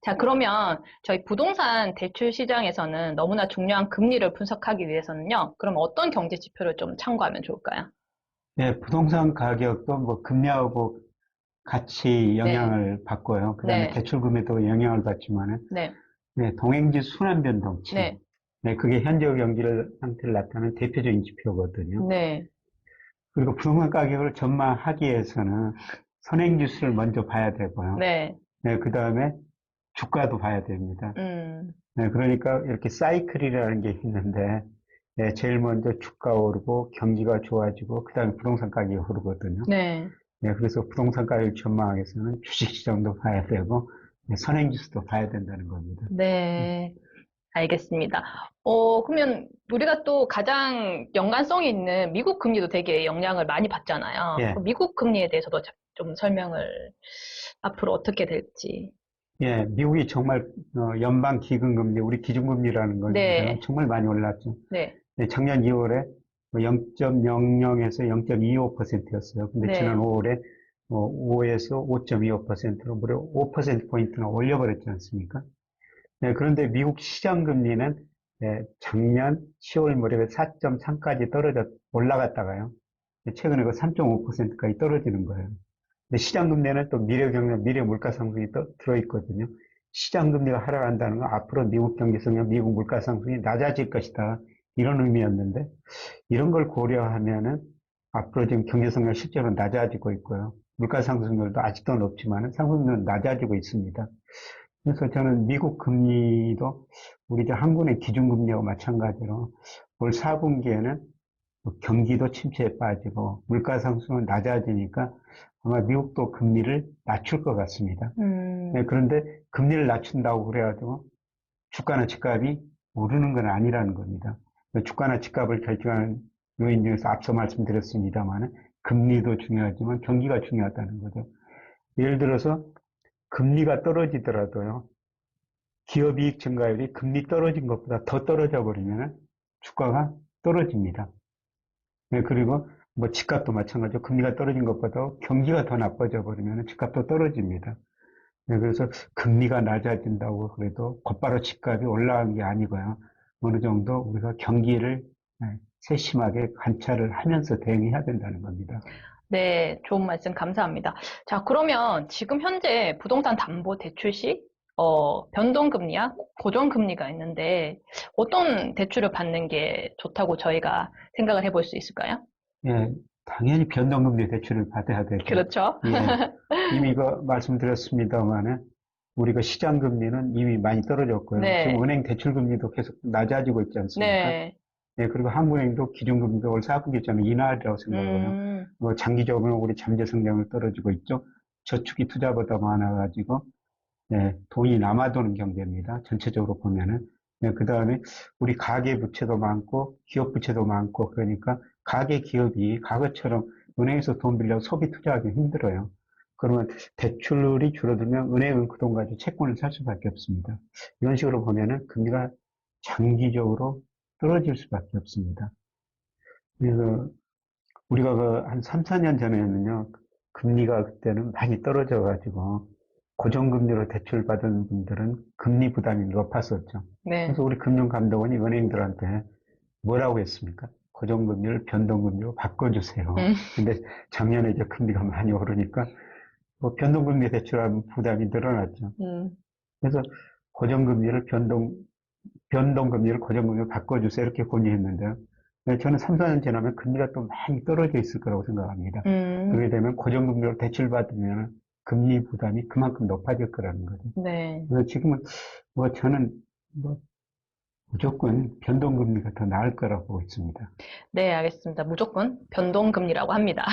자, 그러면 저희 부동산 대출 시장에서는 너무나 중요한 금리를 분석하기 위해서는요. 그럼 어떤 경제 지표를 좀 참고하면 좋을까요? 네, 부동산 가격도 뭐 금리하고 같이 네, 영향을 받고요. 그 다음에 네, 대출금에도 영향을 받지만은, 네, 네, 동행지 순환 변동치. 네, 네, 그게 현재 경기를 상태를 나타내는 대표적인 지표거든요. 네, 그리고 부동산 가격을 전망하기 위해서는 선행지수를 먼저 봐야 되고요. 네, 네, 그 다음에 주가도 봐야 됩니다. 음, 네, 그러니까 이렇게 사이클이라는 게 있는데, 네, 제일 먼저 주가 오르고 경기가 좋아지고, 그 다음에 부동산 가격이 오르거든요. 네, 네, 그래서 부동산 가격 전망하기 위해서는 주식시장도 봐야 되고, 네, 선행지수도 봐야 된다는 겁니다. 네. 알겠습니다. 그러면 우리가 또 가장 연관성이 있는 미국 금리도 되게 영향을 많이 받잖아요. 예, 그럼 미국 금리에 대해서도 좀 설명을 앞으로 어떻게 될지. 예, 미국이 정말 연방 기준금리, 우리 기준금리라는 건데요. 네, 정말 많이 올랐죠. 네, 네, 작년 2월에 0.00에서 0.25%였어요. 근데 지난 네, 5월에 5에서 5.25%로 무려 5%포인트나 올려버렸지 않습니까? 네, 그런데 미국 시장 금리는 네, 작년 10월 무렵에 4.3까지 올라갔다가요. 최근에 그 3.5%까지 떨어지는 거예요. 근데 시장 금리는 또 미래 경제, 미래 물가 상승이 또 들어있거든요. 시장 금리가 하락한다는 건 앞으로 미국 경제 성장, 미국 물가 상승이 낮아질 것이다. 이런 의미였는데 이런 걸 고려하면은 앞으로 지금 경제 성장 실제로 낮아지고 있고요. 물가 상승률도 아직도 높지만 상승률은 낮아지고 있습니다. 그래서 저는 미국 금리도 우리 한국의 기준금리와 마찬가지로 올 4분기에는 경기도 침체에 빠지고 물가 상승은 낮아지니까 아마 미국도 금리를 낮출 것 같습니다. 네, 음, 그런데 금리를 낮춘다고 그래가지고 주가나 집값이 오르는 건 아니라는 겁니다. 주가나 집값을 결정하는 요인 중에서 앞서 말씀드렸습니다만 금리도 중요하지만 경기가 중요하다는 거죠. 예를 들어서 금리가 떨어지더라도요. 기업이익 증가율이 금리 떨어진 것보다 더 떨어져 버리면 주가가 떨어집니다. 네, 그리고 뭐 집값도 마찬가지로 금리가 떨어진 것보다 경기가 더 나빠져 버리면 집값도 떨어집니다. 네, 그래서 금리가 낮아진다고 그래도 곧바로 집값이 올라간 게 아니고요. 어느 정도 우리가 경기를 세심하게 관찰을 하면서 대응해야 된다는 겁니다. 네, 좋은 말씀 감사합니다. 자, 그러면 지금 현재 부동산 담보 대출 시, 변동금리와 고정금리가 있는데, 어떤 대출을 받는 게 좋다고 저희가 생각을 해볼 수 있을까요? 예, 당연히 변동금리 대출을 받아야 되죠. 그렇죠? 예, 이미 말씀드렸습니다만은 우리가 시장 금리는 이미 많이 떨어졌고요. 지금 네, 은행 대출 금리도 계속 낮아지고 있지 않습니까? 네, 예, 그리고 한국은행도 기준금리가 올 4분기점에 인하리라고 생각하고요. 장기적으로 우리 잠재 성장을 떨어지고 있죠. 저축이 투자보다 많아가지고 네, 돈이 남아도는 경제입니다. 전체적으로 보면은. 네, 그 다음에 우리 가계 부채도 많고 기업 부채도 많고 그러니까 가계 기업이 과거처럼 은행에서 돈 빌려 소비 투자하기 힘들어요. 그러면 대출이 줄어들면 은행은 그 돈 가지고 채권을 살 수밖에 없습니다. 이런 식으로 보면은 금리가 장기적으로 떨어질 수밖에 없습니다. 그래서 우리가 그 한 3, 4년 전에는요, 금리가 그때는 많이 떨어져가지고, 고정금리로 대출받은 분들은 금리 부담이 높았었죠. 네, 그래서 우리 금융감독원이 은행들한테 뭐라고 했습니까? 고정금리를 변동금리로 바꿔주세요. 음, 근데 작년에 이제 금리가 많이 오르니까, 뭐 변동금리 대출하면 부담이 늘어났죠. 음, 그래서 고정금리를 변동금리를 고정금리로 바꿔주세요. 이렇게 건의했는데요. 네, 저는 3, 4년 지나면 금리가 또 많이 떨어져 있을 거라고 생각합니다. 그렇게 음, 되면 고정금리로 대출받으면 금리 부담이 그만큼 높아질 거라는 거죠. 네, 그래서 지금은 저는 뭐 무조건 변동금리가 더 나을 거라고 보고 있습니다. 네, 알겠습니다. 무조건 변동금리라고 합니다.